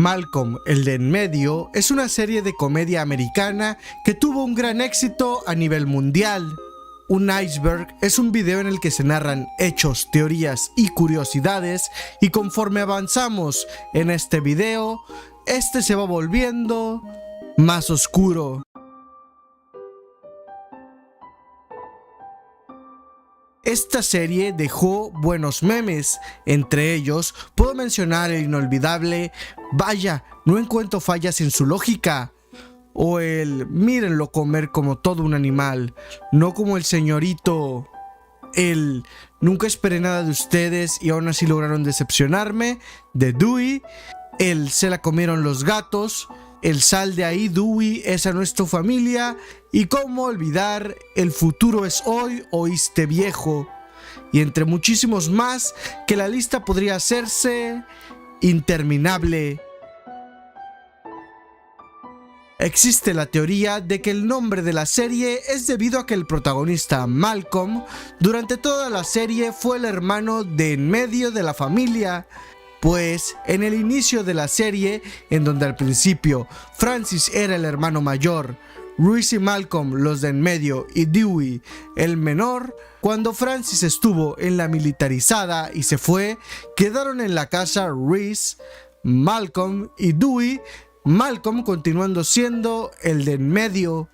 Malcolm, el de en medio, es una serie de comedia americana que tuvo un gran éxito a nivel mundial. Un iceberg es un video en el que se narran hechos, teorías y curiosidades, y conforme avanzamos en este video, este se va volviendo más oscuro. Esta serie dejó buenos memes, entre ellos puedo mencionar el inolvidable "Vaya, no encuentro fallas en su lógica", o el "Mírenlo comer como todo un animal, no como el señorito", el "Nunca esperé nada de ustedes y aún así lograron decepcionarme" de Dewey, el "Se la comieron los gatos", el "Sal de ahí, Dewey, esa no es tu familia", y cómo olvidar "El futuro es hoy, oíste viejo", y entre muchísimos más que la lista podría hacerse interminable. Existe la teoría de que el nombre de la serie es debido a que el protagonista Malcolm durante toda la serie fue el hermano de en medio de la familia, pues en el inicio de la serie, en donde al principio Francis era el hermano mayor, Reese y Malcolm los de en medio y Dewey el menor, cuando Francis estuvo en la militarizada y se fue, quedaron en la casa Reese, Malcolm y Dewey, Malcolm continuando siendo el de en medio.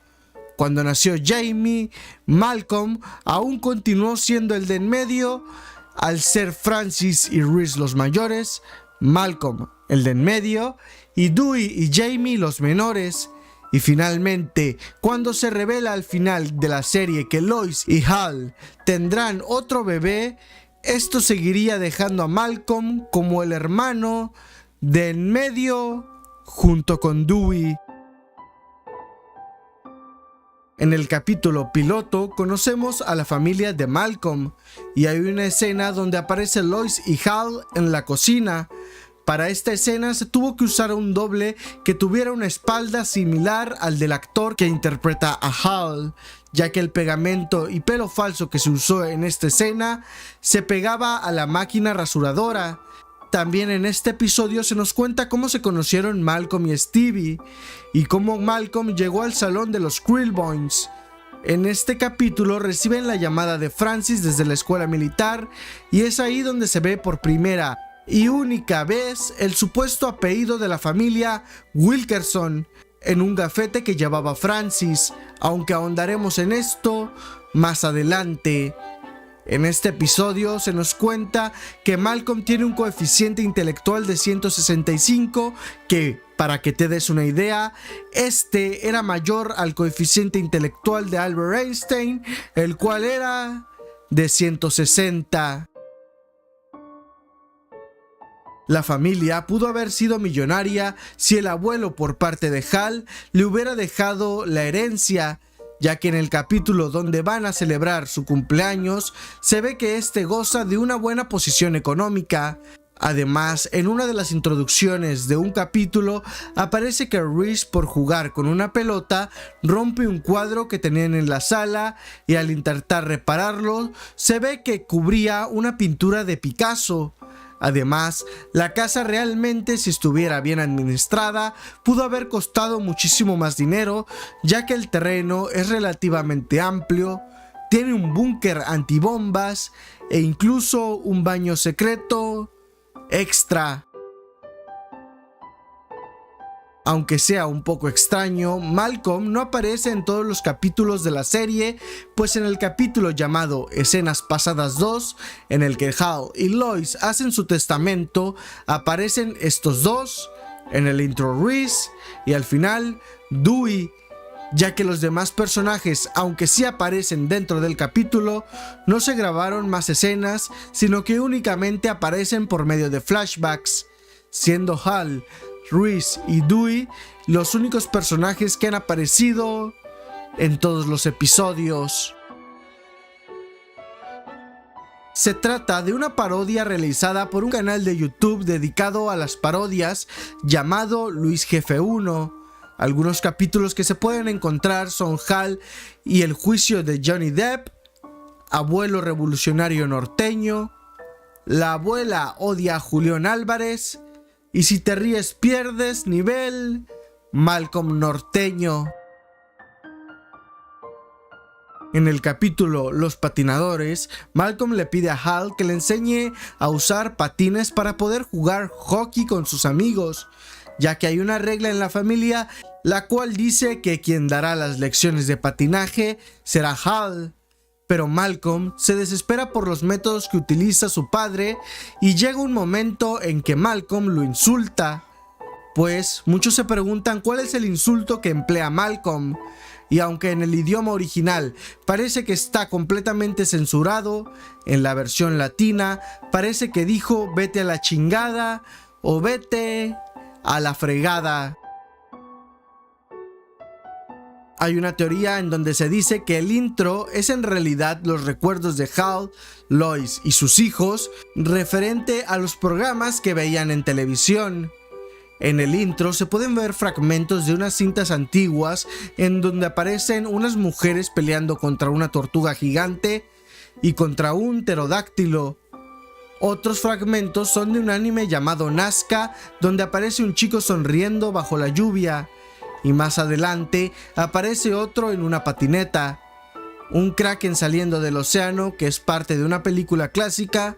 Cuando nació Jamie, Malcolm aún continuó siendo el de en medio, al ser Francis y Reese los mayores, Malcolm el de en medio y Dewey y Jamie los menores. Y finalmente, cuando se revela al final de la serie que Lois y Hal tendrán otro bebé, esto seguiría dejando a Malcolm como el hermano de en medio junto con Dewey. En el capítulo piloto conocemos a la familia de Malcolm y hay una escena donde aparece Lois y Hal en la cocina. Para esta escena se tuvo que usar un doble que tuviera una espalda similar al del actor que interpreta a Hal, ya que el pegamento y pelo falso que se usó en esta escena se pegaba a la máquina rasuradora. También en este episodio se nos cuenta cómo se conocieron Malcolm y Stevie y cómo Malcolm llegó al salón de los Krillbones. En este capítulo reciben la llamada de Francis desde la escuela militar y es ahí donde se ve por primera y única vez el supuesto apellido de la familia Wilkerson en un gafete que llevaba Francis, aunque ahondaremos en esto más adelante. En este episodio se nos cuenta que Malcolm tiene un coeficiente intelectual de 165 que, para que te des una idea, este era mayor al coeficiente intelectual de Albert Einstein, el cual era de 160. La familia pudo haber sido millonaria si el abuelo por parte de Hal le hubiera dejado la herencia, ya que en el capítulo donde van a celebrar su cumpleaños se ve que este goza de una buena posición económica. Además, en una de las introducciones de un capítulo aparece que Reese, por jugar con una pelota, rompe un cuadro que tenían en la sala y al intentar repararlo se ve que cubría una pintura de Picasso. Además, la casa realmente, si estuviera bien administrada, pudo haber costado muchísimo más dinero, ya que el terreno es relativamente amplio, tiene un búnker antibombas e incluso un baño secreto extra. Aunque sea un poco extraño, Malcolm no aparece en todos los capítulos de la serie, pues en el capítulo llamado Escenas Pasadas 2, en el que Hal y Lois hacen su testamento, aparecen estos dos, en el intro Reese y al final Dewey, ya que los demás personajes, aunque sí aparecen dentro del capítulo, no se grabaron más escenas, sino que únicamente aparecen por medio de flashbacks, siendo Hal, Reese y Dewey los únicos personajes que han aparecido en todos los episodios. Se trata de una parodia realizada por un canal de YouTube dedicado a las parodias llamado Luis Jefe 1. Algunos capítulos que se pueden encontrar son Hal y el juicio de Johnny Depp, Abuelo Revolucionario Norteño, La abuela odia a Julián Álvarez, y si te ríes pierdes nivel. Malcolm norteño. En el capítulo Los patinadores, Malcolm le pide a Hal que le enseñe a usar patines para poder jugar hockey con sus amigos, ya que hay una regla en la familia la cual dice que quien dará las lecciones de patinaje será Hal. Pero Malcolm se desespera por los métodos que utiliza su padre y llega un momento en que Malcolm lo insulta. Pues muchos se preguntan cuál es el insulto que emplea Malcolm, y aunque en el idioma original parece que está completamente censurado, en la versión latina parece que dijo vete a la chingada o vete a la fregada. Hay una teoría en donde se dice que el intro es en realidad los recuerdos de Hal, Lois y sus hijos referente a los programas que veían en televisión. En el intro se pueden ver fragmentos de unas cintas antiguas en donde aparecen unas mujeres peleando contra una tortuga gigante y contra un pterodáctilo. Otros fragmentos son de un anime llamado Nazca, donde aparece un chico sonriendo bajo la lluvia. Y más adelante aparece otro en una patineta. Un kraken saliendo del océano, que es parte de una película clásica.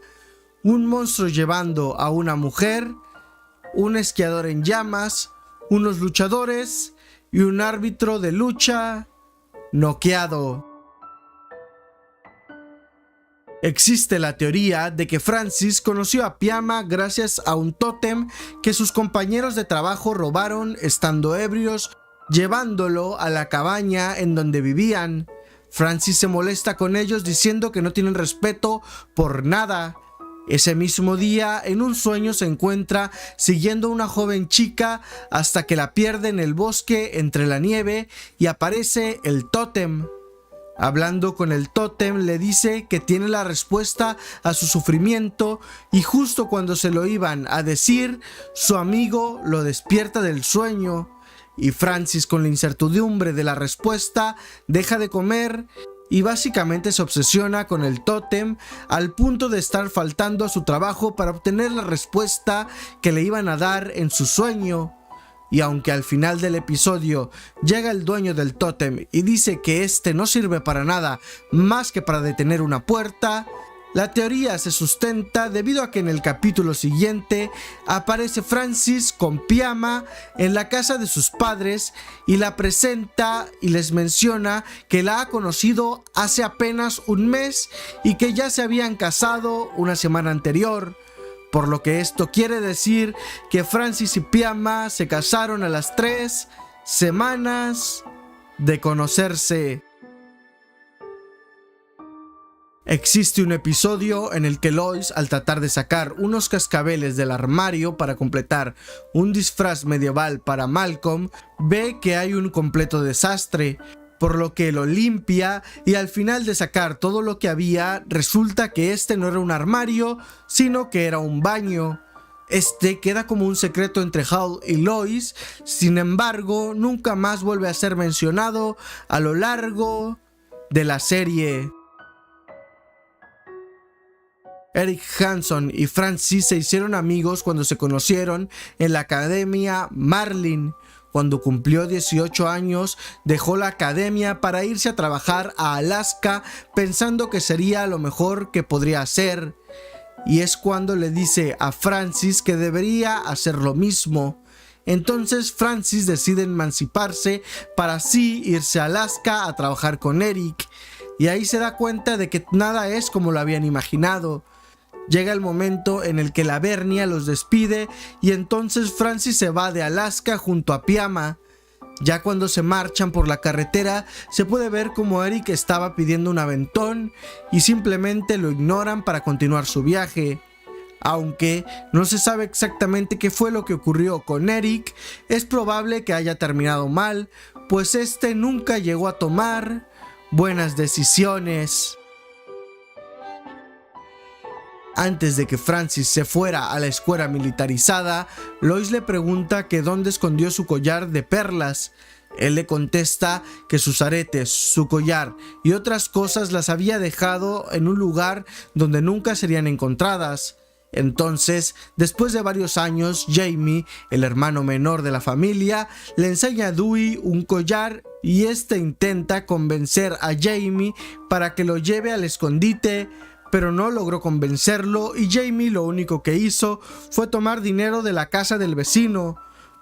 Un monstruo llevando a una mujer. Un esquiador en llamas, unos luchadores y un árbitro de lucha noqueado. Existe la teoría de que Francis conoció a Pyama gracias a un tótem que sus compañeros de trabajo robaron estando ebrios, llevándolo a la cabaña en donde vivían. Francis se molesta con ellos diciendo que no tienen respeto por nada. Ese mismo día, en un sueño, se encuentra siguiendo a una joven chica hasta que la pierde en el bosque entre la nieve y aparece el tótem. Hablando con el tótem, le dice que tiene la respuesta a su sufrimiento y justo cuando se lo iban a decir, su amigo lo despierta del sueño y Francis, con la incertidumbre de la respuesta, deja de comer y básicamente se obsesiona con el tótem al punto de estar faltando a su trabajo para obtener la respuesta que le iban a dar en su sueño. Y aunque al final del episodio llega el dueño del tótem y dice que este no sirve para nada más que para detener una puerta, la teoría se sustenta debido a que en el capítulo siguiente aparece Francis con Pyama en la casa de sus padres y la presenta y les menciona que la ha conocido hace apenas un mes y que ya se habían casado una semana anterior. Por lo que esto quiere decir que Francis y Pyama se casaron a las 3 semanas de conocerse. Existe un episodio en el que Lois, al tratar de sacar unos cascabeles del armario para completar un disfraz medieval para Malcolm, ve que hay un completo desastre, por lo que lo limpia y al final de sacar todo lo que había, resulta que este no era un armario, sino que era un baño. Este queda como un secreto entre Hal y Lois, sin embargo, nunca más vuelve a ser mencionado a lo largo de la serie. Eric Hanson y Francis se hicieron amigos cuando se conocieron en la Academia Marlin. Cuando cumplió 18 años, dejó la academia para irse a trabajar a Alaska pensando que sería lo mejor que podría hacer. Y es cuando le dice a Francis que debería hacer lo mismo. Entonces Francis decide emanciparse para así irse a Alaska a trabajar con Eric. Y ahí se da cuenta de que nada es como lo habían imaginado. Llega el momento en el que la Bernia los despide y entonces Francis se va de Alaska junto a Pyama. Ya cuando se marchan por la carretera, se puede ver como Eric estaba pidiendo un aventón y simplemente lo ignoran para continuar su viaje. Aunque no se sabe exactamente qué fue lo que ocurrió con Eric, es probable que haya terminado mal, pues este nunca llegó a tomar buenas decisiones. Antes de que Francis se fuera a la escuela militarizada, Lois le pregunta que dónde escondió su collar de perlas. Él le contesta que sus aretes, su collar y otras cosas las había dejado en un lugar donde nunca serían encontradas. Entonces, después de varios años, Jamie, el hermano menor de la familia, le enseña a Dewey un collar y este intenta convencer a Jamie para que lo lleve al escondite, pero no logró convencerlo y Jamie lo único que hizo fue tomar dinero de la casa del vecino,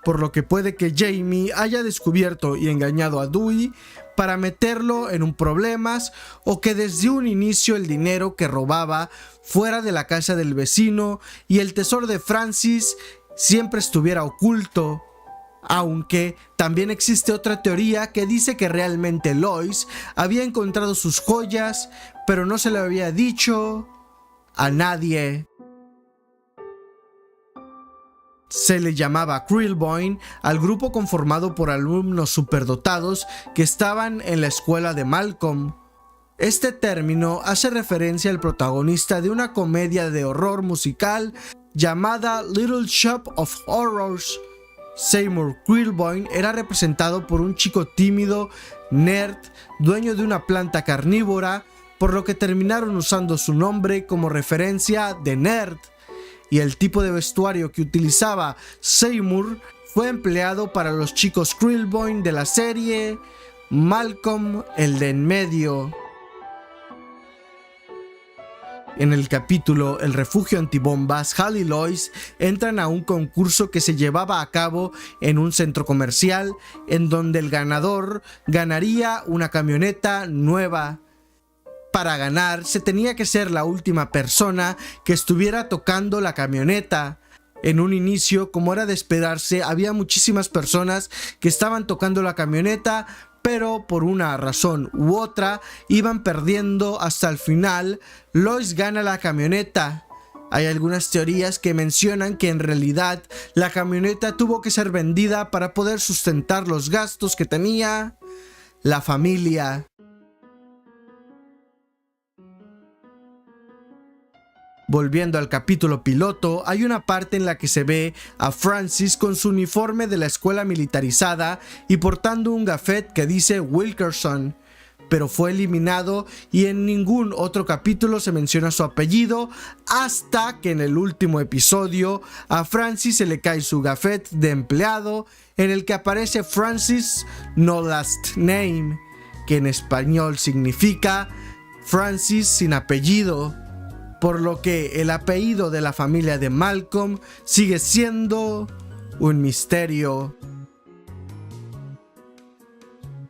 por lo que puede que Jamie haya descubierto y engañado a Dewey para meterlo en un problemas, o que desde un inicio el dinero que robaba fuera de la casa del vecino y el tesoro de Francis siempre estuviera oculto. Aunque también existe otra teoría que dice que realmente Lois había encontrado sus joyas, pero no se lo había dicho a nadie. Se le llamaba Krillbone al grupo conformado por alumnos superdotados que estaban en la escuela de Malcolm. Este término hace referencia al protagonista de una comedia de horror musical llamada Little Shop of Horrors. Seymour Krillbone era representado por un chico tímido, nerd, dueño de una planta carnívora, por lo que terminaron usando su nombre como referencia de nerd. Y el tipo de vestuario que utilizaba Seymour fue empleado para los chicos Krillbone de la serie Malcolm el de en medio. En el capítulo El refugio antibombas, Hal y Lois entran a un concurso que se llevaba a cabo en un centro comercial, en donde el ganador ganaría una camioneta nueva. Para ganar, se tenía que ser la última persona que estuviera tocando la camioneta. En un inicio, como era de esperarse, había muchísimas personas que estaban tocando la camioneta, pero por una razón u otra iban perdiendo hasta el final. Lois gana la camioneta. Hay algunas teorías que mencionan que en realidad la camioneta tuvo que ser vendida para poder sustentar los gastos que tenía la familia. Volviendo al capítulo piloto, hay una parte en la que se ve a Francis con su uniforme de la escuela militarizada y portando un gafet que dice Wilkerson, pero fue eliminado y en ningún otro capítulo se menciona su apellido, hasta que en el último episodio a Francis se le cae su gafet de empleado en el que aparece Francis No Last Name, que en español significa Francis sin apellido. Por lo que el apellido de la familia de Malcolm sigue siendo un misterio.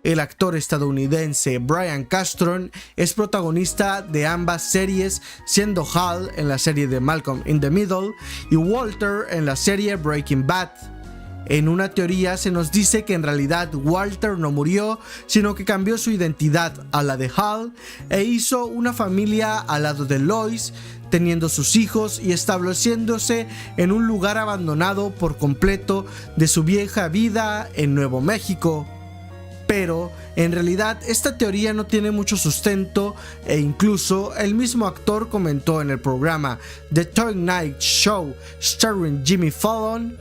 El actor estadounidense Bryan Cranston es protagonista de ambas series, siendo Hal en la serie de Malcolm in the Middle y Walter en la serie Breaking Bad. En una teoría se nos dice que en realidad Walter no murió, sino que cambió su identidad a la de Hal e hizo una familia al lado de Lois, teniendo sus hijos y estableciéndose en un lugar abandonado por completo de su vieja vida en Nuevo México. Pero en realidad esta teoría no tiene mucho sustento e incluso el mismo actor comentó en el programa The Tonight Show starring Jimmy Fallon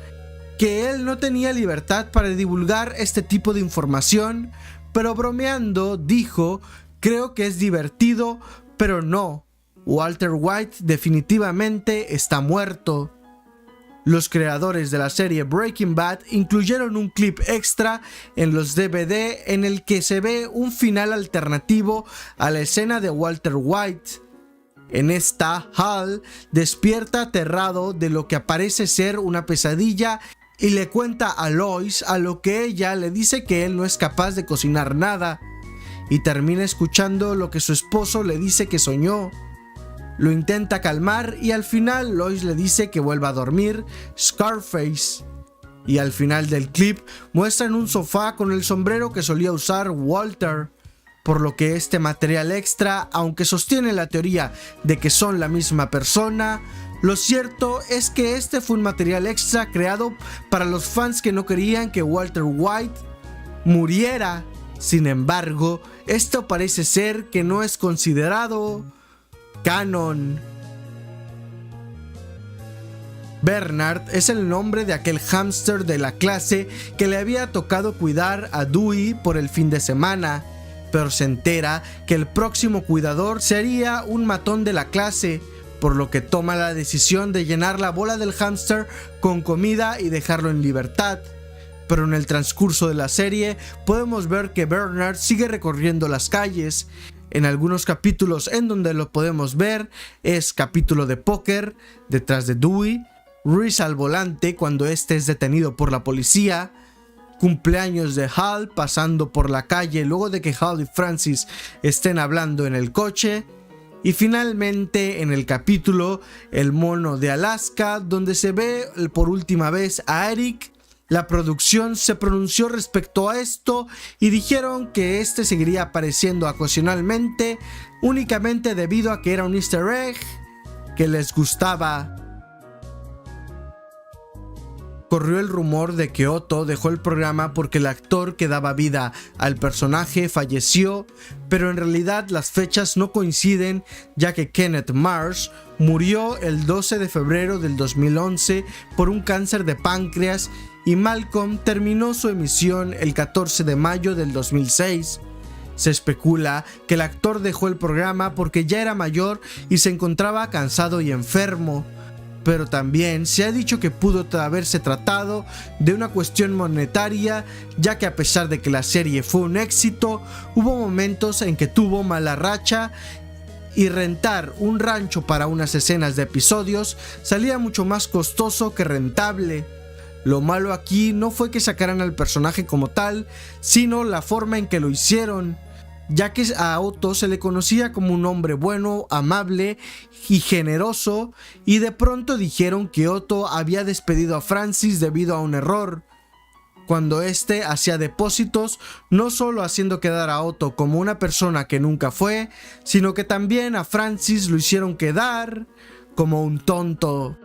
que él no tenía libertad para divulgar este tipo de información, pero bromeando dijo: "Creo que es divertido, pero no, Walter White definitivamente está muerto". Los creadores de la serie Breaking Bad incluyeron un clip extra en los DVD en el que se ve un final alternativo a la escena de Walter White. En esta, Hal despierta aterrado de lo que parece ser una pesadilla y le cuenta a Lois, a lo que ella le dice que él no es capaz de cocinar nada, y termina escuchando lo que su esposo le dice que soñó. Lo intenta calmar y al final Lois le dice que vuelva a dormir Scarface. Y al final del clip muestran un sofá con el sombrero que solía usar Walter, por lo que este material extra, aunque sostiene la teoría de que son la misma persona, lo cierto es que este fue un material extra creado para los fans que no querían que Walter White muriera. Sin embargo, esto parece ser que no es considerado canon. Bernard es el nombre de aquel hámster de la clase que le había tocado cuidar a Dewey por el fin de semana, pero se entera que el próximo cuidador sería un matón de la clase, por lo que toma la decisión de llenar la bola del hámster con comida y dejarlo en libertad. Pero en el transcurso de la serie podemos ver que Bernard sigue recorriendo las calles. En algunos capítulos en donde lo podemos ver es capítulo de póker detrás de Dewey, Reese al volante cuando este es detenido por la policía, cumpleaños de Hal pasando por la calle luego de que Hal y Francis estén hablando en el coche, y finalmente en el capítulo El mono de Alaska, donde se ve por última vez a Eric. La producción se pronunció respecto a esto y dijeron que este seguiría apareciendo ocasionalmente únicamente debido a que era un easter egg que les gustaba. Corrió el rumor de que Otto dejó el programa porque el actor que daba vida al personaje falleció, pero en realidad las fechas no coinciden, ya que Kenneth Marsh murió el 12 de febrero del 2011 por un cáncer de páncreas y Malcolm terminó su emisión el 14 de mayo del 2006. Se especula que el actor dejó el programa porque ya era mayor y se encontraba cansado y enfermo. Pero también se ha dicho que pudo haberse tratado de una cuestión monetaria, ya que a pesar de que la serie fue un éxito, hubo momentos en que tuvo mala racha y rentar un rancho para unas escenas de episodios salía mucho más costoso que rentable. Lo malo aquí no fue que sacaran al personaje como tal, sino la forma en que lo hicieron, ya que a Otto se le conocía como un hombre bueno, amable y generoso, y de pronto dijeron que Otto había despedido a Francis debido a un error, cuando este hacía depósitos, no solo haciendo quedar a Otto como una persona que nunca fue, sino que también a Francis lo hicieron quedar como un tonto.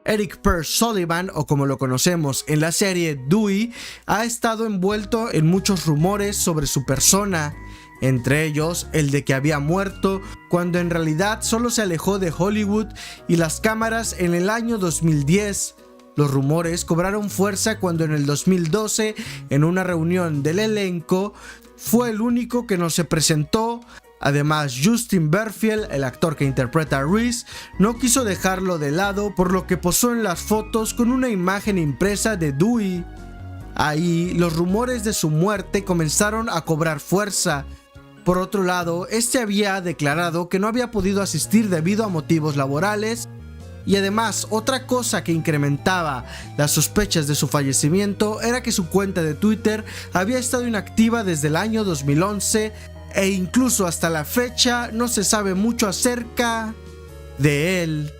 Eric Pearce Sullivan, o como lo conocemos en la serie Dewey, ha estado envuelto en muchos rumores sobre su persona, entre ellos el de que había muerto cuando en realidad solo se alejó de Hollywood y las cámaras en el año 2010. Los rumores cobraron fuerza cuando en el 2012, en una reunión del elenco, fue el único que no se presentó. Además, Justin Berfield, el actor que interpreta a Reese, no quiso dejarlo de lado, por lo que posó en las fotos con una imagen impresa de Dewey. Ahí, los rumores de su muerte comenzaron a cobrar fuerza. Por otro lado, este había declarado que no había podido asistir debido a motivos laborales. Y además, otra cosa que incrementaba las sospechas de su fallecimiento era que su cuenta de Twitter había estado inactiva desde el año 2011 e incluso hasta la fecha no se sabe mucho acerca de él.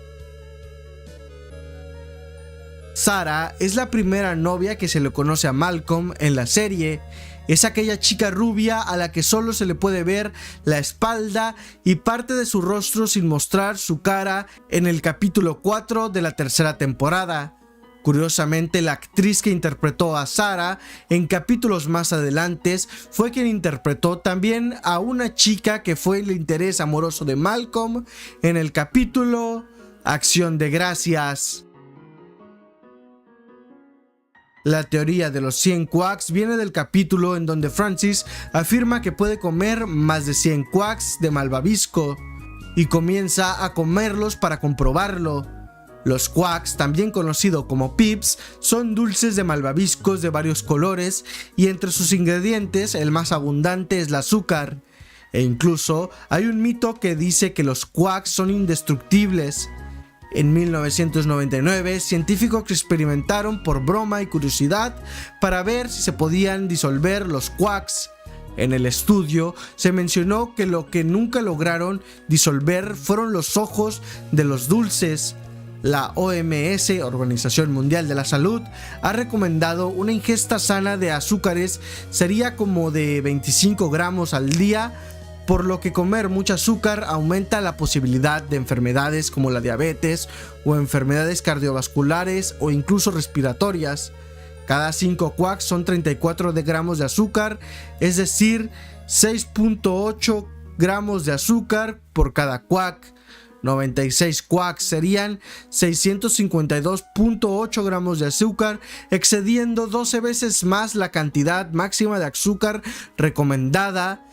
Sarah es la primera novia que se le conoce a Malcolm en la serie. Es aquella chica rubia a la que solo se le puede ver la espalda y parte de su rostro sin mostrar su cara en el capítulo 4 de la tercera temporada. Curiosamente, la actriz que interpretó a Sarah en capítulos más adelante fue quien interpretó también a una chica que fue el interés amoroso de Malcolm en el capítulo Acción de Gracias. La teoría de los 100 quacks viene del capítulo en donde Francis afirma que puede comer más de 100 quacks de malvavisco y comienza a comerlos para comprobarlo. Los quacks, también conocidos como pips, son dulces de malvaviscos de varios colores y entre sus ingredientes el más abundante es el azúcar. E incluso hay un mito que dice que los quacks son indestructibles. En 1999, científicos experimentaron por broma y curiosidad para ver si se podían disolver los quacks. En el estudio se mencionó que lo que nunca lograron disolver fueron los ojos de los dulces. La OMS, Organización Mundial de la Salud, ha recomendado una ingesta sana de azúcares sería como de 25 gramos al día, por lo que comer mucho azúcar aumenta la posibilidad de enfermedades como la diabetes o enfermedades cardiovasculares o incluso respiratorias. Cada 5 quacks son 34 gramos de azúcar, es decir, 6.8 gramos de azúcar por cada quack. 96 quacks serían 652.8 gramos de azúcar, excediendo 12 veces más la cantidad máxima de azúcar recomendada.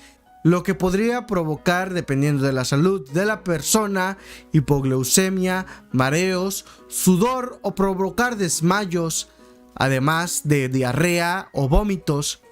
lo que podría provocar, dependiendo de la salud de la persona, hipoglucemia, mareos, sudor o provocar desmayos, además de diarrea o vómitos.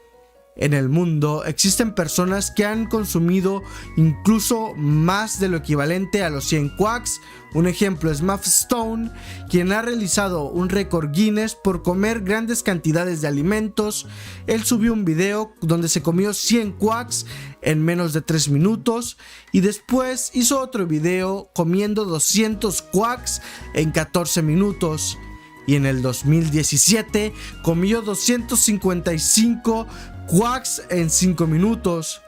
En el mundo existen personas que han consumido incluso más de lo equivalente a los 100 quacks. Un ejemplo es Matt Stone, quien ha realizado un récord Guinness por comer grandes cantidades de alimentos. Él subió un video donde se comió 100 quacks en menos de 3 minutos y después hizo otro video comiendo 200 quacks en 14 minutos. Y en el 2017 comió 255 quacks en 5 minutos,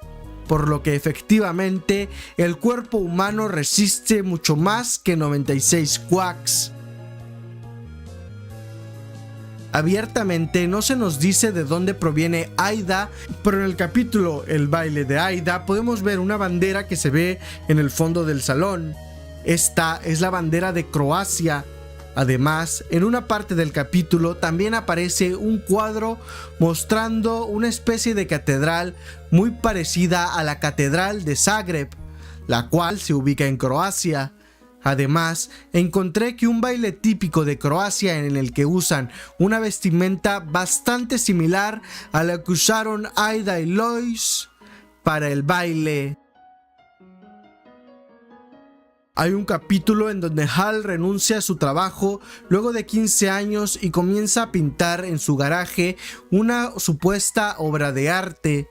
por lo que efectivamente el cuerpo humano resiste mucho más que 96 quacks. Abiertamente no se nos dice de dónde proviene Aida, pero en el capítulo El baile de Aida podemos ver una bandera que se ve en el fondo del salón. Esta es la bandera de Croacia. Además, en una parte del capítulo también aparece un cuadro mostrando una especie de catedral muy parecida a la catedral de Zagreb, la cual se ubica en Croacia. Además, encontré que un baile típico de Croacia en el que usan una vestimenta bastante similar a la que usaron Aida y Lois para el baile. Hay un capítulo en donde Hal renuncia a su trabajo luego de 15 años y comienza a pintar en su garaje una supuesta obra de arte,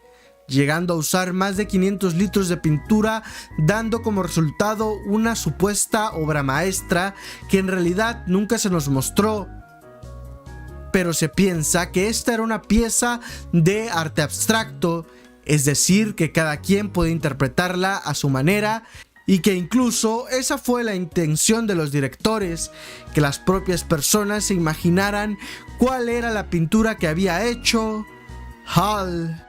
llegando a usar más de 500 litros de pintura, dando como resultado una supuesta obra maestra que en realidad nunca se nos mostró. Pero se piensa que esta era una pieza de arte abstracto, es decir, que cada quien puede interpretarla a su manera, y que incluso esa fue la intención de los directores, que las propias personas se imaginaran cuál era la pintura que había hecho Hal.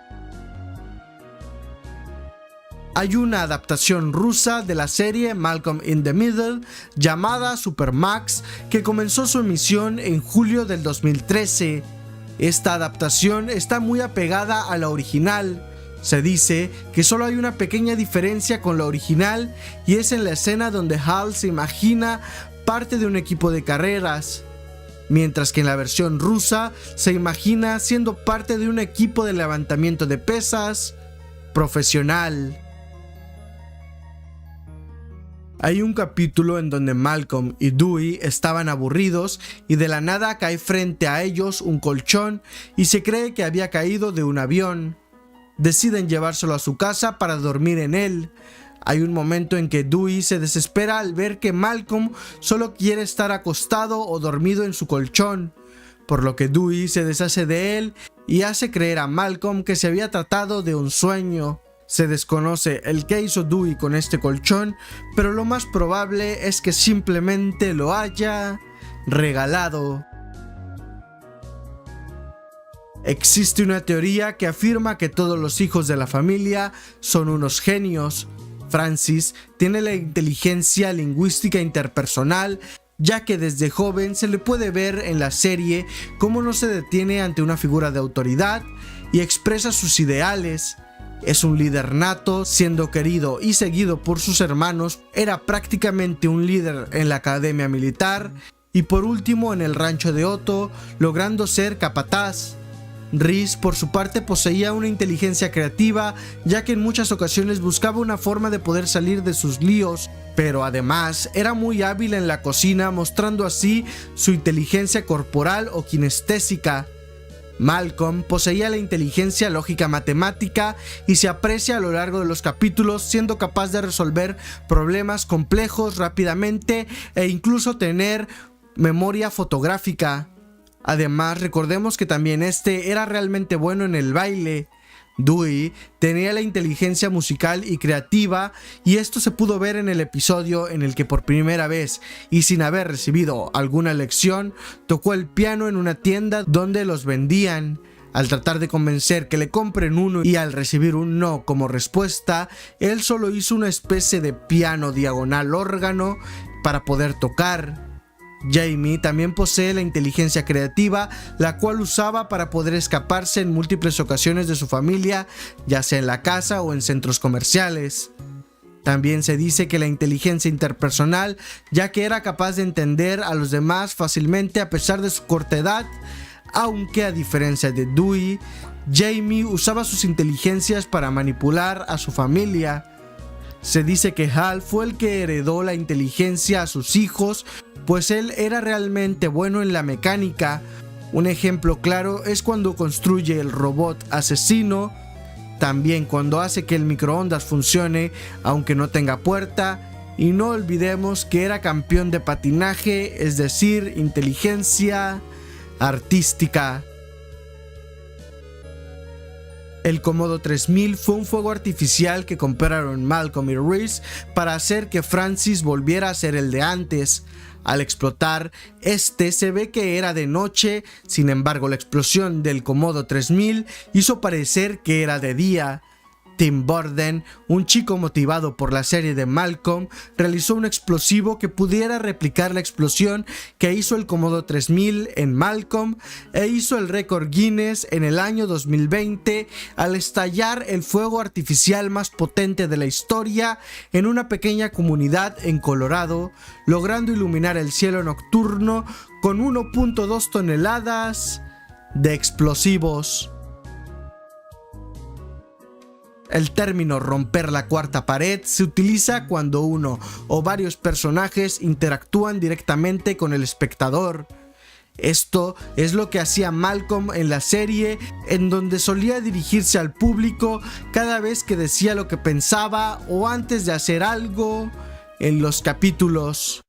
Hay una adaptación rusa de la serie Malcolm in the Middle llamada Supermax que comenzó su emisión en julio del 2013. Esta adaptación está muy apegada a la original. Se dice que solo hay una pequeña diferencia con la original y es en la escena donde Hal se imagina parte de un equipo de carreras, mientras que en la versión rusa se imagina siendo parte de un equipo de levantamiento de pesas profesional. Hay un capítulo en donde Malcolm y Dewey estaban aburridos y de la nada cae frente a ellos un colchón y se cree que había caído de un avión. Deciden llevárselo a su casa para dormir en él. Hay un momento en que Dewey se desespera al ver que Malcolm solo quiere estar acostado o dormido en su colchón, por lo que Dewey se deshace de él y hace creer a Malcolm que se había tratado de un sueño. Se desconoce el que hizo Dewey con este colchón, pero lo más probable es que simplemente lo haya regalado. Existe una teoría que afirma que todos los hijos de la familia son unos genios. Francis tiene la inteligencia lingüística interpersonal, ya que desde joven se le puede ver en la serie cómo no se detiene ante una figura de autoridad y expresa sus ideales. Es un líder nato, siendo querido y seguido por sus hermanos, era prácticamente un líder en la academia militar y por último en el rancho de Otto, logrando ser capataz. Rhys por su parte poseía una inteligencia creativa, ya que en muchas ocasiones buscaba una forma de poder salir de sus líos, pero además era muy hábil en la cocina, mostrando así su inteligencia corporal o kinestésica. Malcolm poseía la inteligencia lógica matemática y se aprecia a lo largo de los capítulos, siendo capaz de resolver problemas complejos rápidamente e incluso tener memoria fotográfica. Además, recordemos que también este era realmente bueno en el baile. Dewey tenía la inteligencia musical y creativa, y esto se pudo ver en el episodio en el que por primera vez y sin haber recibido alguna lección, tocó el piano en una tienda donde los vendían. Al tratar de convencer que le compren uno y al recibir un no como respuesta, él solo hizo una especie de piano diagonal órgano para poder tocar. Jamie también posee la inteligencia creativa, la cual usaba para poder escaparse en múltiples ocasiones de su familia, ya sea en la casa o en centros comerciales. También se dice que la inteligencia interpersonal, ya que era capaz de entender a los demás fácilmente a pesar de su corta edad, aunque a diferencia de Dewey, Jamie usaba sus inteligencias para manipular a su familia. Se dice que Hal fue el que heredó la inteligencia a sus hijos, pues él era realmente bueno en la mecánica. Un ejemplo claro es cuando construye el robot asesino, también cuando hace que el microondas funcione aunque no tenga puerta, y no olvidemos que era campeón de patinaje, es decir, inteligencia artística. El Comodo 3000 fue un fuego artificial que compraron Malcolm y Reese para hacer que Francis volviera a ser el de antes. Al explotar, se ve que era de noche, sin embargo la explosión del Comodo 3000 hizo parecer que era de día. Tim Burden, un chico motivado por la serie de Malcolm, realizó un explosivo que pudiera replicar la explosión que hizo el Comodo 3000 en Malcolm e hizo el récord Guinness en el año 2020 al estallar el fuego artificial más potente de la historia en una pequeña comunidad en Colorado, logrando iluminar el cielo nocturno con 1.2 toneladas de explosivos. El término romper la cuarta pared se utiliza cuando uno o varios personajes interactúan directamente con el espectador. Esto es lo que hacía Malcolm en la serie, en donde solía dirigirse al público cada vez que decía lo que pensaba o antes de hacer algo en los capítulos.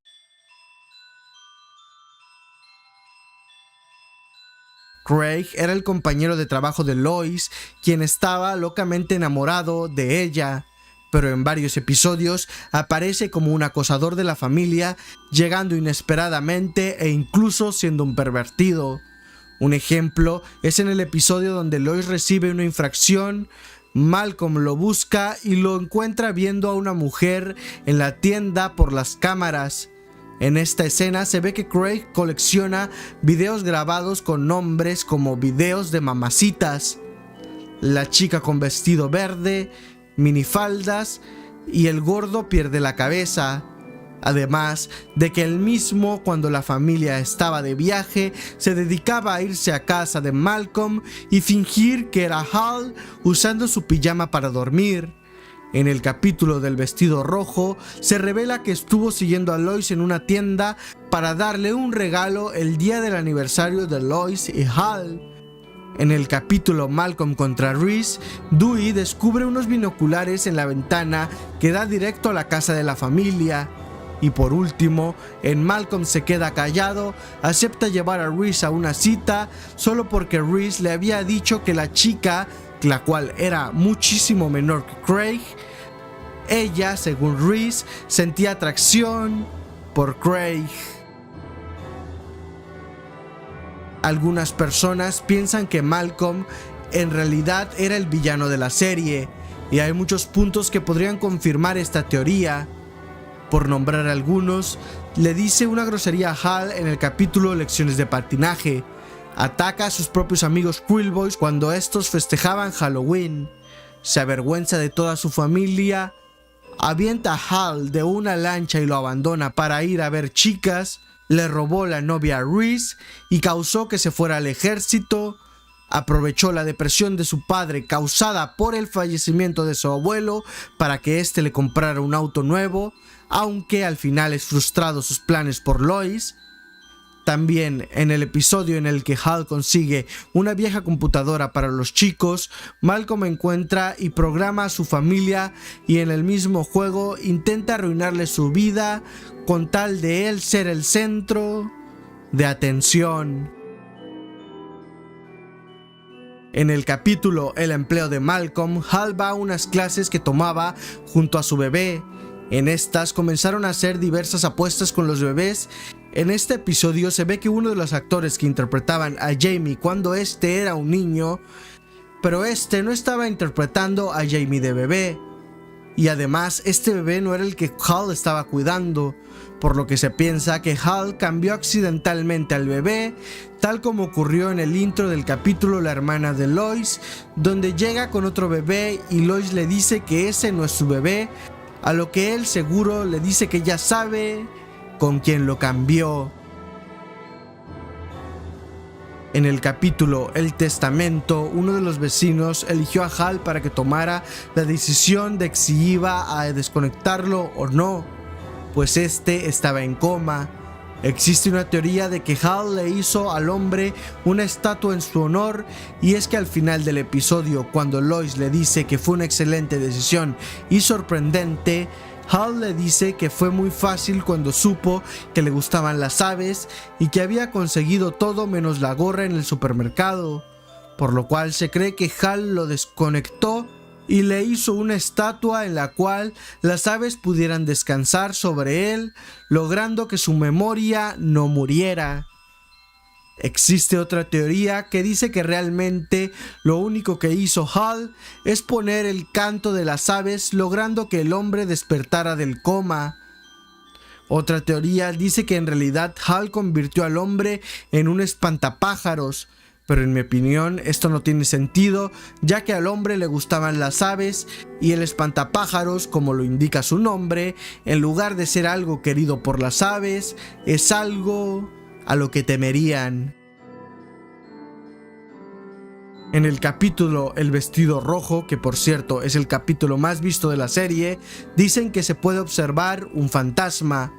Craig era el compañero de trabajo de Lois, quien estaba locamente enamorado de ella, pero en varios episodios aparece como un acosador de la familia, llegando inesperadamente e incluso siendo un pervertido. Un ejemplo es en el episodio donde Lois recibe una infracción. Malcolm lo busca y lo encuentra viendo a una mujer en la tienda por las cámaras. En esta escena se ve que Craig colecciona videos grabados con nombres como videos de mamacitas, la chica con vestido verde, minifaldas y el gordo pierde la cabeza. Además de que él mismo, cuando la familia estaba de viaje, se dedicaba a irse a casa de Malcolm y fingir que era Hal usando su pijama para dormir. En el capítulo del vestido rojo, se revela que estuvo siguiendo a Lois en una tienda para darle un regalo el día del aniversario de Lois y Hal. En el capítulo Malcolm contra Reese, Dewey descubre unos binoculares en la ventana que da directo a la casa de la familia. Y por último, en Malcolm se queda callado, acepta llevar a Reese a una cita solo porque Reese le había dicho que la chica, la cual era muchísimo menor que Craig, ella, según Reese, sentía atracción por Craig. Algunas personas piensan que Malcolm en realidad era el villano de la serie, y hay muchos puntos que podrían confirmar esta teoría. Por nombrar algunos, le dice una grosería a Hal en el capítulo Lecciones de patinaje. Ataca a sus propios amigos Quillboys cuando estos festejaban Halloween. Se avergüenza de toda su familia. Avienta a Hal de una lancha y lo abandona para ir a ver chicas. Le robó la novia a Reese y causó que se fuera al ejército. Aprovechó la depresión de su padre causada por el fallecimiento de su abuelo para que éste le comprara un auto nuevo, aunque al final es frustrado sus planes por Lois. También en el episodio en el que Hal consigue una vieja computadora para los chicos, Malcolm encuentra y programa a su familia y en el mismo juego intenta arruinarle su vida con tal de él ser el centro de atención. En el capítulo El empleo de Malcolm, Hal va a unas clases que tomaba junto a su bebé. En estas comenzaron a hacer diversas apuestas con los bebés. En este episodio se ve que uno de los actores que interpretaban a Jamie cuando era un niño, pero no estaba interpretando a Jamie de bebé. y además este bebé no era el que Hal estaba cuidando, por lo que se piensa que Hal cambió accidentalmente al bebé, tal como ocurrió en el intro del capítulo La hermana de Lois, donde llega con otro bebé y Lois le dice que ese no es su bebé, a lo que él seguro le dice que ya sabe con quién lo cambió. En el capítulo El Testamento, uno de los vecinos eligió a Hal para que tomara la decisión de si iba a desconectarlo o no, pues este estaba en coma. Existe una teoría de que Hal le hizo al hombre una estatua en su honor, y es que al final del episodio, cuando Lois le dice que fue una excelente decisión y sorprendente, Hal le dice que fue muy fácil cuando supo que le gustaban las aves y que había conseguido todo menos la gorra en el supermercado, por lo cual se cree que Hal lo desconectó y le hizo una estatua en la cual las aves pudieran descansar sobre él, logrando que su memoria no muriera. Existe otra teoría que dice que realmente lo único que hizo Hal es poner el canto de las aves, logrando que el hombre despertara del coma. Otra teoría dice que en realidad Hal convirtió al hombre en un espantapájaros, pero en mi opinión esto no tiene sentido, ya que al hombre le gustaban las aves y el espantapájaros, como lo indica su nombre, en lugar de ser algo querido por las aves, es algo a lo que temerían. En el capítulo El vestido rojo, que por cierto es el capítulo más visto de la serie, dicen que se puede observar un fantasma.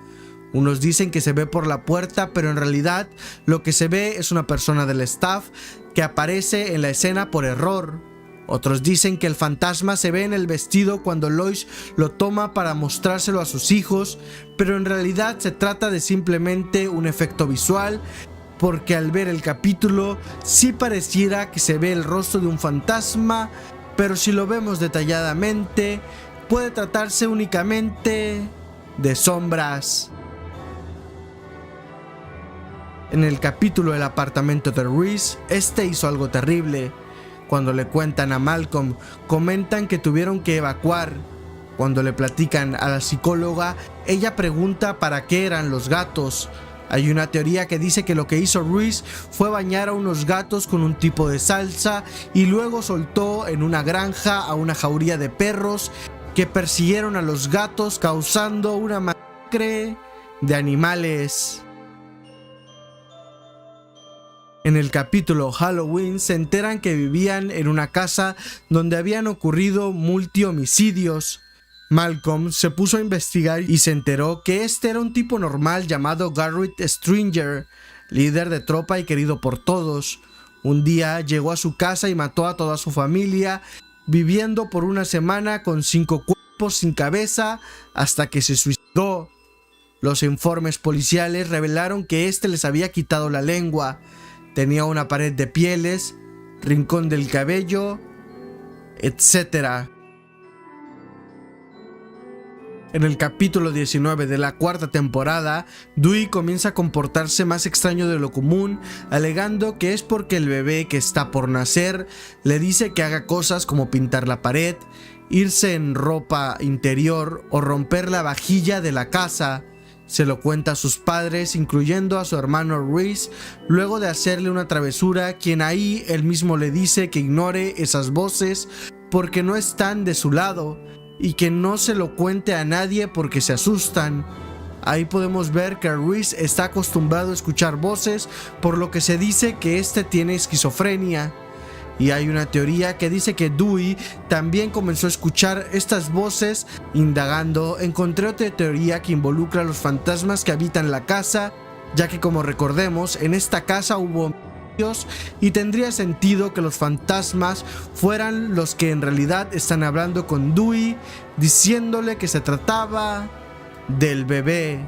Unos dicen que se ve por la puerta, pero en realidad lo que se ve es una persona del staff que aparece en la escena por error. Otros dicen que el fantasma se ve en el vestido cuando Lois lo toma para mostrárselo a sus hijos, pero en realidad se trata de simplemente un efecto visual, porque al ver el capítulo sí pareciera que se ve el rostro de un fantasma, pero si lo vemos detalladamente puede tratarse únicamente de sombras. En el capítulo El apartamento de Reese, este hizo algo terrible. Cuando le cuentan a Malcolm, comentan que tuvieron que evacuar. Cuando le platican a la psicóloga, ella pregunta para qué eran los gatos. Hay una teoría que dice que lo que hizo Reese fue bañar a unos gatos con un tipo de salsa y luego soltó en una granja a una jauría de perros que persiguieron a los gatos, causando una masacre de animales. En el capítulo Halloween se enteran que vivían en una casa donde habían ocurrido multihomicidios. Malcolm se puso a investigar y se enteró que este era un tipo normal llamado Garrett Stringer, líder de tropa y querido por todos. Un día llegó a su casa y mató a toda su familia, viviendo por una semana con 5 cuerpos sin cabeza hasta que se suicidó. Los informes policiales revelaron que este les había quitado la lengua. Tenía una pared de pieles, rincón del cabello, etc. En el capítulo 19 de la 4ª temporada, Dewey comienza a comportarse más extraño de lo común, alegando que es porque el bebé que está por nacer le dice que haga cosas como pintar la pared, irse en ropa interior o romper la vajilla de la casa. Se lo cuenta a sus padres, incluyendo a su hermano Reese, luego de hacerle una travesura, quien ahí él mismo le dice que ignore esas voces porque no están de su lado y que no se lo cuente a nadie porque se asustan. Ahí podemos ver que Reese está acostumbrado a escuchar voces, por lo que se dice que este tiene esquizofrenia. Y hay una teoría que dice que Dewey también comenzó a escuchar estas voces. Indagando, encontré otra teoría que involucra a los fantasmas que habitan la casa, ya que, como recordemos, en esta casa hubo homicidios y tendría sentido que los fantasmas fueran los que en realidad están hablando con Dewey, diciéndole que se trataba del bebé.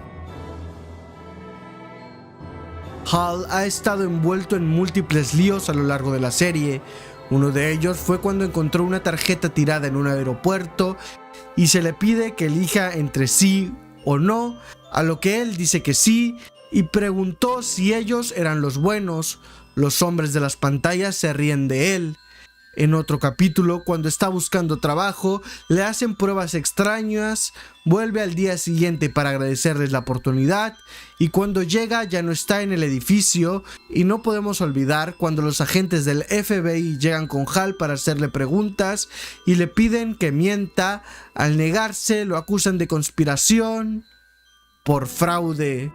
Hal ha estado envuelto en múltiples líos a lo largo de la serie. Uno de ellos fue cuando encontró una tarjeta tirada en un aeropuerto y se le pide que elija entre sí o no, a lo que él dice que sí, y preguntó si ellos eran los buenos. Los hombres de las pantallas se ríen de él. En otro capítulo, cuando está buscando trabajo, le hacen pruebas extrañas, vuelve al día siguiente para agradecerles la oportunidad y cuando llega ya no está en el edificio y no podemos olvidar cuando los agentes del FBI llegan con Hal para hacerle preguntas y le piden que mienta. Al negarse lo acusan de conspiración por fraude.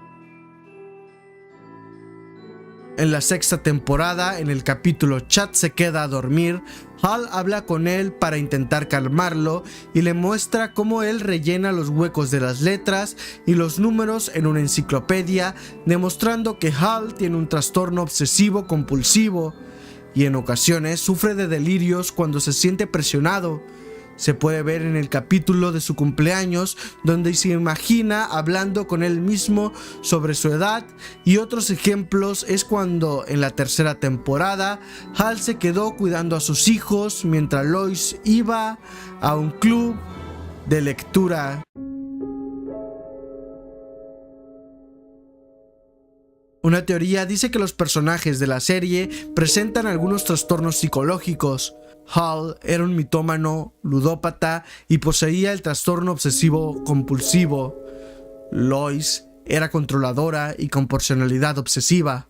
En la sexta temporada, en el capítulo Chad se queda a dormir, Hal habla con él para intentar calmarlo y le muestra cómo él rellena los huecos de las letras y los números en una enciclopedia, demostrando que Hal tiene un trastorno obsesivo compulsivo y en ocasiones sufre de delirios cuando se siente presionado. Se puede ver en el capítulo de su cumpleaños donde se imagina hablando con él mismo sobre su edad, y otros ejemplos es cuando en la tercera temporada Hal se quedó cuidando a sus hijos mientras Lois iba a un club de lectura. Una teoría dice que los personajes de la serie presentan algunos trastornos psicológicos. Hal era un mitómano, ludópata y poseía el trastorno obsesivo compulsivo. Lois era controladora y con personalidad obsesiva.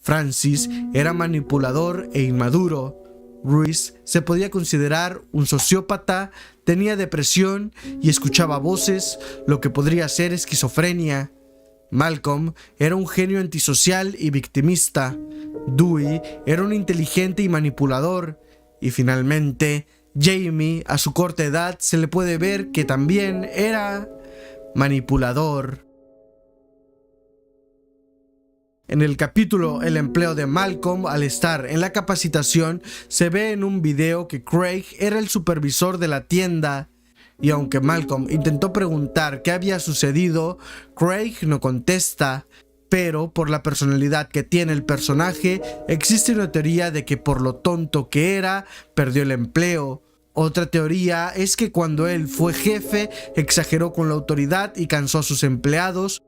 Francis era manipulador e inmaduro. Reese se podía considerar un sociópata, tenía depresión y escuchaba voces, lo que podría ser esquizofrenia. Malcolm era un genio antisocial y victimista. Dewey era un inteligente y manipulador. Y finalmente, Jamie, a su corta edad, se le puede ver que también era manipulador. En el capítulo El empleo de Malcolm, al estar en la capacitación, se ve en un video que Craig era el supervisor de la tienda. Y aunque Malcolm intentó preguntar qué había sucedido, Craig no contesta. Pero por la personalidad que tiene el personaje, existe una teoría de que por lo tonto que era, perdió el empleo. Otra teoría es que cuando él fue jefe, exageró con la autoridad y cansó a sus empleados,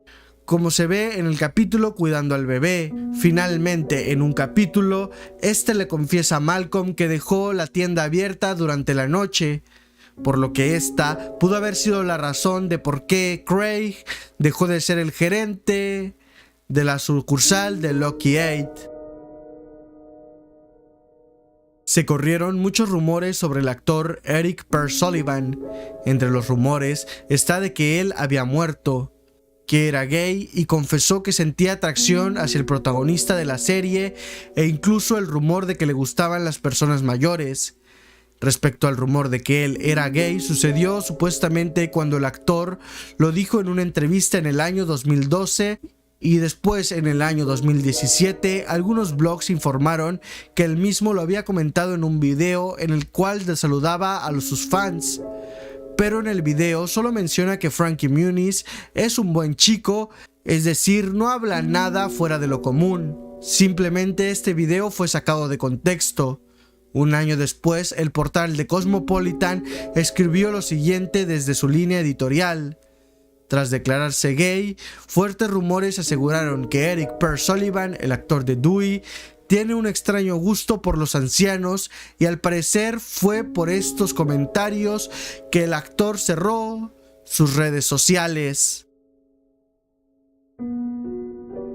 como se ve en el capítulo Cuidando al bebé. Finalmente, en un capítulo, este le confiesa a Malcolm que dejó la tienda abierta durante la noche, por lo que esta pudo haber sido la razón de por qué Craig dejó de ser el gerente de la sucursal de Lucky 8. Se corrieron muchos rumores sobre el actor Eric Per Sullivan. Entre los rumores está de que él había muerto, que era gay y confesó que sentía atracción hacia el protagonista de la serie, e incluso el rumor de que le gustaban las personas mayores. Respecto al rumor de que él era gay, sucedió supuestamente cuando el actor lo dijo en una entrevista en el año 2012, y después en el año 2017 algunos blogs informaron que él mismo lo había comentado en un video en el cual saludaba a sus fans. Pero en el video solo menciona que Frankie Muniz es un buen chico, es decir, no habla nada fuera de lo común. Simplemente este video fue sacado de contexto. Un año después, el portal The Cosmopolitan escribió lo siguiente desde su línea editorial. Tras declararse gay, fuertes rumores aseguraron que Eric Per Sullivan, el actor de Dewey, tiene un extraño gusto por los ancianos, y al parecer fue por estos comentarios que el actor cerró sus redes sociales.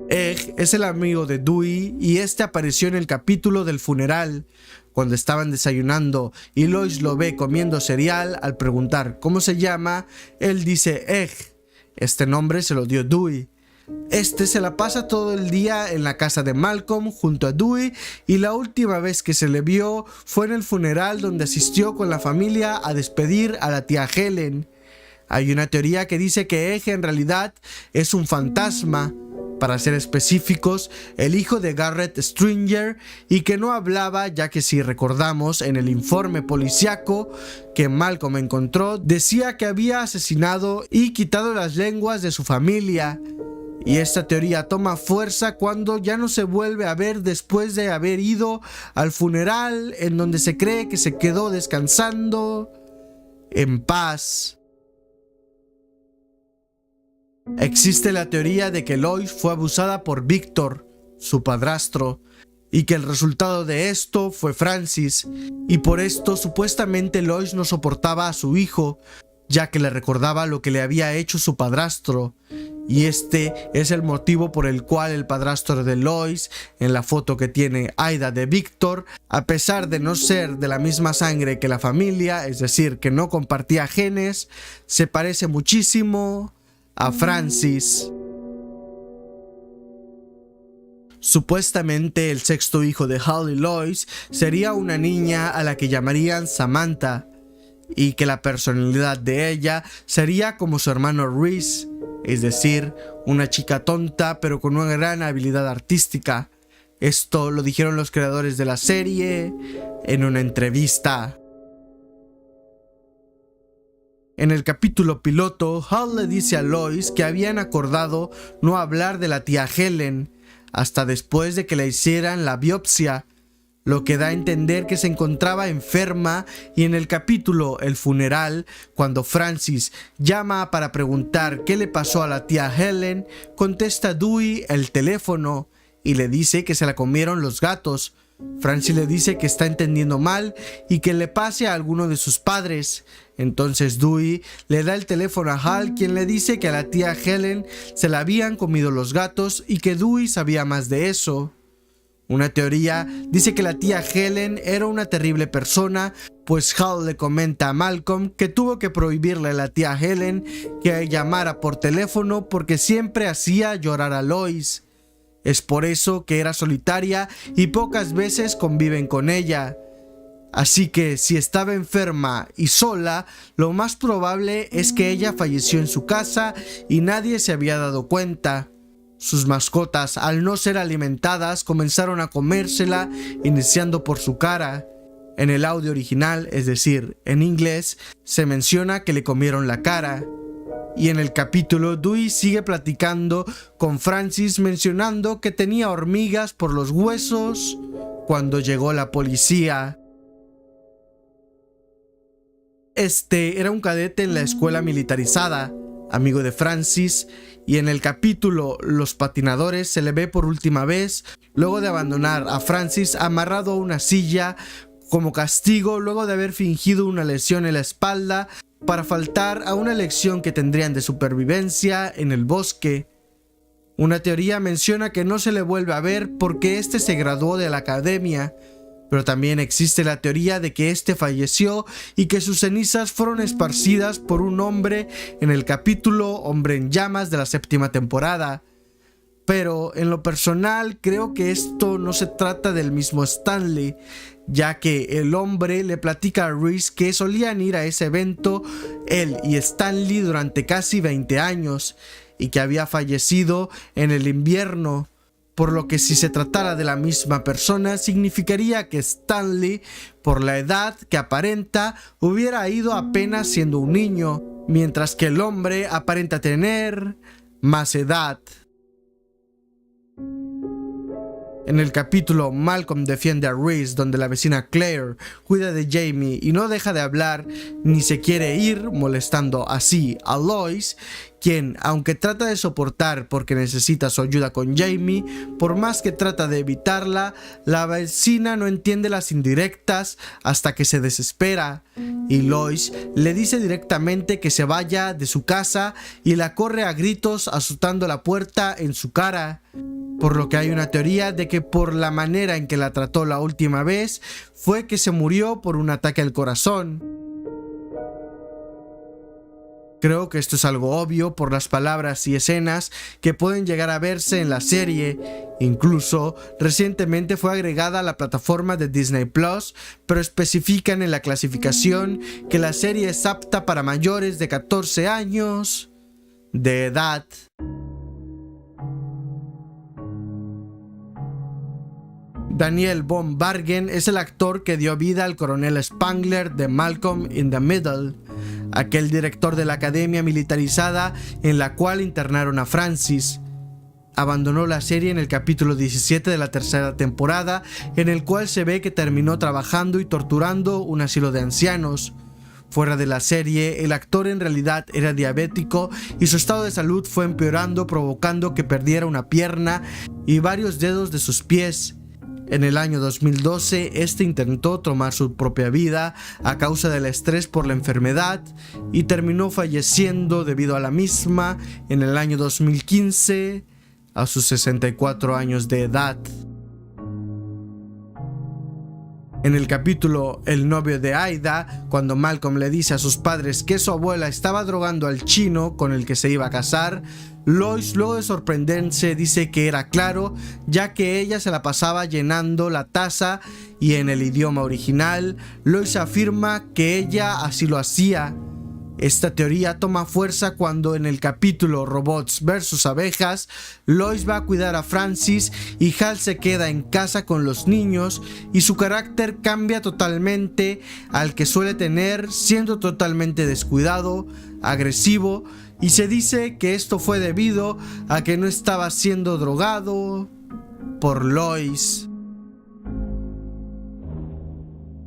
Egg es el amigo de Dewey y este apareció en el capítulo del funeral. Cuando estaban desayunando y Lois lo ve comiendo cereal, al preguntar cómo se llama, él dice Egg. Este nombre se lo dio Dewey. Este se la pasa todo el día en la casa de Malcolm junto a Dewey, y la última vez que se le vio fue en el funeral donde asistió con la familia a despedir a la tía Helen. Hay una teoría que dice que Egg en realidad es un fantasma, para ser específicos, el hijo de Garrett Stringer, y que no hablaba, ya que si recordamos en el informe policíaco que Malcolm encontró, decía que había asesinado y quitado las lenguas de su familia. Y esta teoría toma fuerza cuando ya no se vuelve a ver después de haber ido al funeral, en donde se cree que se quedó descansando en paz. Existe la teoría de que Lois fue abusada por Victor, su padrastro. y que el resultado de esto fue Francis, y por esto supuestamente Lois no soportaba a su hijo, ya que le recordaba lo que le había hecho su padrastro, y este es el motivo por el cual el padrastro de Lois, en la foto que tiene Aida de Victor, a pesar de no ser de la misma sangre que la familia, es decir, que no compartía genes, se parece muchísimo a Francis. Supuestamente el sexto hijo de Hal y Lois sería una niña a la que llamarían Samantha, y que la personalidad de ella sería como su hermano Reese, es decir, una chica tonta pero con una gran habilidad artística. Esto lo dijeron los creadores de la serie en una entrevista. En el capítulo piloto, Hal le dice a Lois que habían acordado no hablar de la tía Helen hasta después de que le hicieran la biopsia, lo que da a entender que se encontraba enferma, y en el capítulo El funeral, cuando Francis llama para preguntar qué le pasó a la tía Helen, contesta Dewey el teléfono y le dice que se la comieron los gatos. Francis le dice que está entendiendo mal y que le pase a alguno de sus padres. Entonces Dewey le da el teléfono a Hal, quien le dice que a la tía Helen se la habían comido los gatos y que Dewey sabía más de eso. Una teoría dice que la tía Helen era una terrible persona, pues Hal le comenta a Malcolm que tuvo que prohibirle a la tía Helen que llamara por teléfono porque siempre hacía llorar a Lois. Es por eso que era solitaria y pocas veces conviven con ella. Así que si estaba enferma y sola, lo más probable es que ella falleció en su casa y nadie se había dado cuenta. Sus mascotas, al no ser alimentadas, comenzaron a comérsela, iniciando por su cara. En el audio original, es decir, en inglés, se menciona que le comieron la cara. Y en el capítulo, Dewey sigue platicando con Francis, mencionando que tenía hormigas por los huesos cuando llegó la policía. Este era un cadete en la escuela militarizada, amigo de Francis, y en el capítulo Los patinadores se le ve por última vez luego de abandonar a Francis amarrado a una silla como castigo luego de haber fingido una lesión en la espalda para faltar a una lección que tendrían de supervivencia en el bosque. Una teoría menciona que no se le vuelve a ver porque este se graduó de la academia, pero también existe la teoría de que este falleció y que sus cenizas fueron esparcidas por un hombre en el capítulo Hombre en Llamas de la 7ª temporada. Pero en lo personal creo que esto no se trata del mismo Stanley, ya que el hombre le platica a Reese que solían ir a ese evento él y Stanley durante casi 20 años y que había fallecido en el invierno. Por lo que si se tratara de la misma persona, significaría que Stanley, por la edad que aparenta, hubiera ido apenas siendo un niño, mientras que el hombre aparenta tener más edad. En el capítulo Malcolm defiende a Reese, donde la vecina Claire cuida de Jamie y no deja de hablar ni se quiere ir, molestando así a Lois, quien, aunque trata de soportar porque necesita su ayuda con Jamie, por más que trata de evitarla, la vecina no entiende las indirectas hasta que se desespera, y Lois le dice directamente que se vaya de su casa y la corre a gritos azotando la puerta en su cara. Por lo que hay una teoría de que por la manera en que la trató la última vez fue que se murió por un ataque al corazón. Creo que esto es algo obvio por las palabras y escenas que pueden llegar a verse en la serie. Incluso recientemente fue agregada a la plataforma de Disney Plus, pero especifican en la clasificación que la serie es apta para mayores de 14 años de edad. Daniel von Bargen es el actor que dio vida al coronel Spangler de Malcolm in the Middle, aquel director de la academia militarizada en la cual internaron a Francis. Abandonó la serie en el capítulo 17 de la 3ª temporada, en el cual se ve que terminó trabajando y torturando un asilo de ancianos. Fuera de la serie, el actor en realidad era diabético y su estado de salud fue empeorando, provocando que perdiera una pierna y varios dedos de sus pies. En el año 2012, este intentó tomar su propia vida a causa del estrés por la enfermedad y terminó falleciendo debido a la misma en el año 2015 a sus 64 años de edad. En el capítulo El novio de Aida, cuando Malcolm le dice a sus padres que su abuela estaba drogando al chino con el que se iba a casar, Lois, luego de sorprenderse, dice que era claro, ya que ella se la pasaba llenando la taza, y en el idioma original, Lois afirma que ella así lo hacía. Esta teoría toma fuerza cuando en el capítulo Robots vs Abejas, Lois va a cuidar a Francis y Hal se queda en casa con los niños y su carácter cambia totalmente al que suele tener, siendo totalmente descuidado, agresivo, y se dice que esto fue debido a que no estaba siendo drogado por Lois.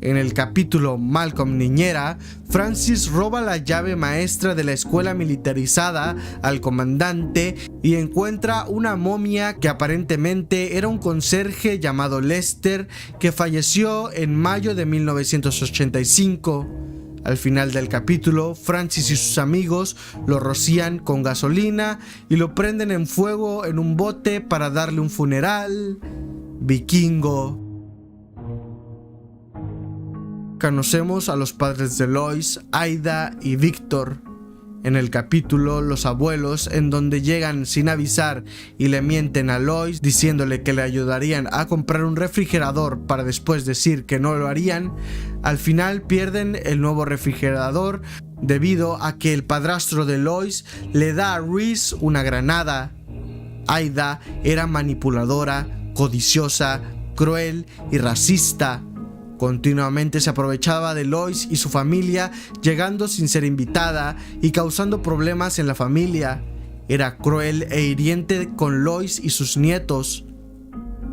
En el capítulo Malcolm Niñera, Francis roba la llave maestra de la escuela militarizada al comandante y encuentra una momia que aparentemente era un conserje llamado Lester que falleció en mayo de 1985. Al final del capítulo, Francis y sus amigos lo rocían con gasolina y lo prenden en fuego en un bote para darle un funeral vikingo. Conocemos a los padres de Lois, Aida y Victor. En el capítulo Los abuelos, en donde llegan sin avisar y le mienten a Lois diciéndole que le ayudarían a comprar un refrigerador para después decir que no lo harían, al final pierden el nuevo refrigerador debido a que el padrastro de Lois le da a Reese una granada. Aida era manipuladora, codiciosa, cruel y racista. Continuamente se aprovechaba de Lois y su familia, llegando sin ser invitada y causando problemas en la familia. Era cruel e hiriente con Lois y sus nietos.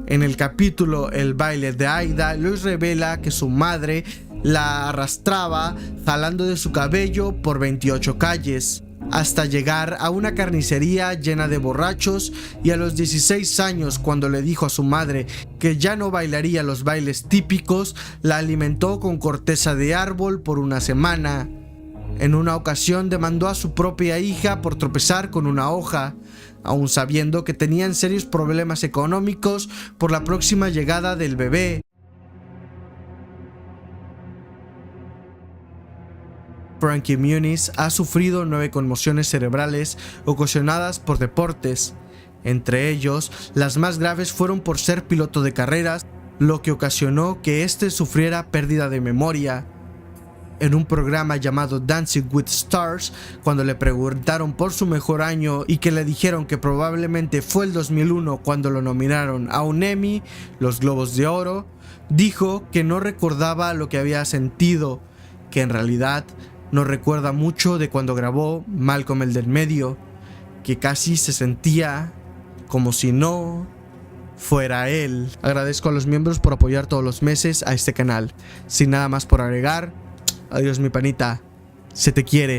En el capítulo El baile de Aida, Lois revela que su madre la arrastraba jalando de su cabello por 28 calles, hasta llegar a una carnicería llena de borrachos, y a los 16 años, cuando le dijo a su madre que ya no bailaría los bailes típicos, la alimentó con corteza de árbol por una semana. En una ocasión demandó a su propia hija por tropezar con una hoja, aun sabiendo que tenían serios problemas económicos por la próxima llegada del bebé. Frankie Muniz ha sufrido 9 conmociones cerebrales ocasionadas por deportes. Entre ellos, las más graves fueron por ser piloto de carreras, lo que ocasionó que éste sufriera pérdida de memoria. En un programa llamado Dancing with Stars, cuando le preguntaron por su mejor año y que le dijeron que probablemente fue el 2001 cuando lo nominaron a un Emmy, los Globos de Oro, dijo que no recordaba lo que había sentido, que en realidad no recuerda mucho de cuando grabó Malcolm el del medio, que casi se sentía como si no fuera él. Agradezco a los miembros por apoyar todos los meses a este canal. Sin nada más por agregar, adiós mi panita, se te quiere.